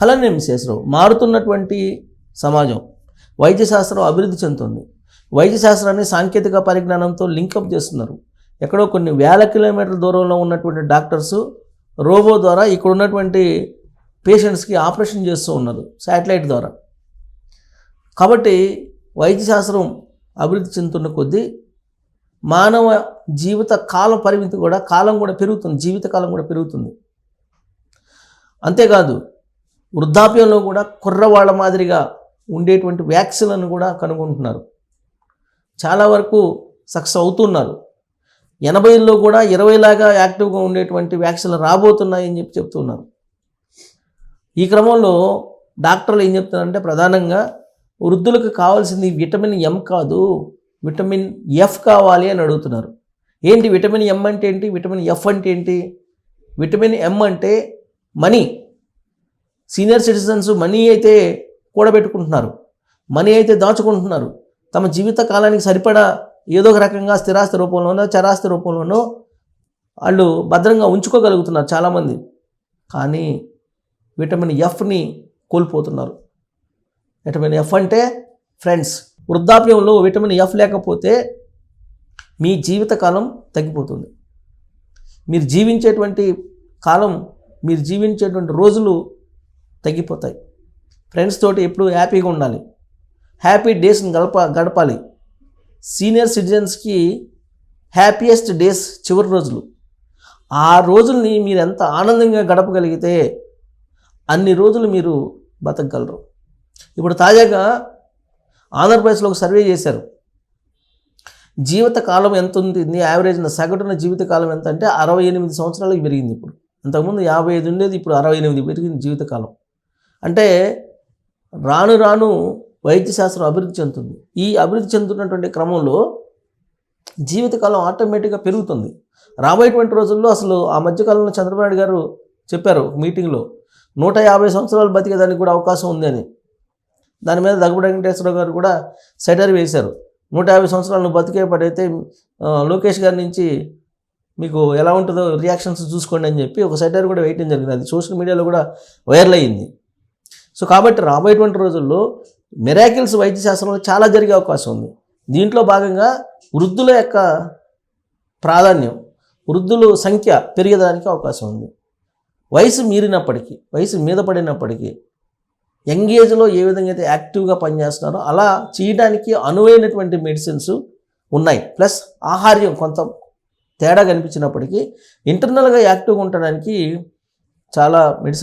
అలానే మిసేసరావు మారుతున్నటువంటి సమాజం, వైద్యశాస్త్రం అభివృద్ధి చెందుతుంది. వైద్యశాస్త్రాన్ని సాంకేతిక పరిజ్ఞానంతో లింకప్ చేస్తున్నారు. ఎక్కడో కొన్ని వేల కిలోమీటర్ల దూరంలో ఉన్నటువంటి డాక్టర్సు రోబో ద్వారా ఇక్కడ ఉన్నటువంటి పేషెంట్స్కి ఆపరేషన్ చేస్తూ ఉన్నారు శాటిలైట్ ద్వారా. కాబట్టి వైద్యశాస్త్రం అభివృద్ధి చెందుతున్న కొద్దీ మానవ జీవిత కాల పరిమితి కూడా కాలం కూడా పెరుగుతుంది, జీవితకాలం కూడా పెరుగుతుంది. అంతేకాదు వృద్ధాప్యంలో కూడా కుర్రవాళ్ళ మాదిరిగా ఉండేటువంటి వ్యాక్సిన్లను కూడా కనుగొంటున్నారు. చాలా వరకు సక్సెస్ అవుతున్నారు. 80లో కూడా 20లాగా యాక్టివ్గా ఉండేటువంటి వ్యాక్సిన్లు రాబోతున్నాయని చెప్తున్నారు. ఈ క్రమంలో డాక్టర్లు ఏం చెప్తున్నారంటే ప్రధానంగా వృద్ధులకు కావాల్సింది విటమిన్ ఎం కాదు, విటమిన్ ఎఫ్ కావాలి అని అడుగుతున్నారు. ఏంటి విటమిన్ ఎం అంటే ఏంటి, విటమిన్ ఎఫ్ అంటే ఏంటి? విటమిన్ ఎం అంటే మనీ. సీనియర్ సిటిజన్స్ మనీ అయితే కూడబెట్టుకుంటున్నారు, మనీ అయితే దాచుకుంటున్నారు. తమ జీవిత కాలానికి సరిపడా ఏదో ఒక రకంగా స్థిరాస్తి రూపంలోనో చరాస్తి రూపంలోనో వాళ్ళు భద్రంగా ఉంచుకోగలుగుతున్నారు చాలామంది. కానీ విటమిన్ ఎఫ్ని కోల్పోతున్నారు. విటమిన్ ఎఫ్ అంటే ఫ్రెండ్స్, వృద్ధాప్యంలో విటమిన్ ఎఫ్ లేకపోతే మీ జీవితకాలం తగ్గిపోతుంది. మీరు జీవించేటువంటి కాలం, మీరు జీవించేటువంటి రోజులు తగ్గిపోతాయి. ఫ్రెండ్స్ తోటి ఎప్పుడు హ్యాపీగా ఉండాలి, హ్యాపీ డేస్ని గడపాలి. సీనియర్ సిటిజన్స్కి హ్యాపీయెస్ట్ డేస్ చివరి రోజులు. ఆ రోజుల్ని మీరు ఎంత ఆనందంగా గడపగలిగితే అన్ని రోజులు మీరు బతకగలరు. ఇప్పుడు తాజాగా ఆంధ్రప్రదేశ్లో ఒక సర్వే చేశారు. జీవితకాలం ఎంత ఉంటుంది, యావరేజ్న సగటున జీవితకాలం ఎంత అంటే 68 సంవత్సరాలకు పెరిగింది. ఇప్పుడు అంతకుముందు 55 ఉండేది, ఇప్పుడు 68 పెరిగింది జీవితకాలం. అంటే రాను రాను వైద్యశాస్త్రం అభివృద్ధి చెందుతుంది. ఈ అభివృద్ధి చెందుతున్నటువంటి క్రమంలో జీవితకాలం ఆటోమేటిక్గా పెరుగుతుంది. రాబోయేటువంటి రోజుల్లో అసలు ఆ మధ్యకాలంలో చంద్రబాబు నాయుడు గారు చెప్పారు మీటింగ్లో 150 సంవత్సరాలు బతికేదానికి కూడా అవకాశం ఉంది అని. దాని మీద దగ్గుబాటి వెంకటేశ్వరరావు గారు కూడా సెటర్ వేశారు. 150 సంవత్సరాలను బతికే పడైతే లోకేష్ గారి నుంచి మీకు ఎలా ఉంటుందో రియాక్షన్స్ చూసుకోండి అని చెప్పి ఒక సెటర్ కూడా వేయటం జరిగింది. అది సోషల్ మీడియాలో కూడా వైరల్ అయ్యింది. సో కాబట్టి రాబోయేటువంటి రోజుల్లో మిరాకిల్స్ వైద్యశాస్త్రంలో చాలా జరిగే అవకాశం ఉంది. దీంట్లో భాగంగా వృద్ధుల యొక్క ప్రాధాన్యం, వృద్ధుల సంఖ్య పెరిగేదానికి అవకాశం ఉంది. వయసు మీరినప్పటికీ, వయసు మీద పడినప్పటికీ యంగ్ ఏజ్లో ఏ విధంగా అయితే యాక్టివ్గా పనిచేస్తున్నారో అలా చేయడానికి అనువైనటువంటి మెడిసిన్స్ ఉన్నాయి. ప్లస్ ఆహార్యం కొంత తేడా కనిపించినప్పటికీ ఇంటర్నల్గా యాక్టివ్గా ఉండడానికి చాలా మెడిసిన్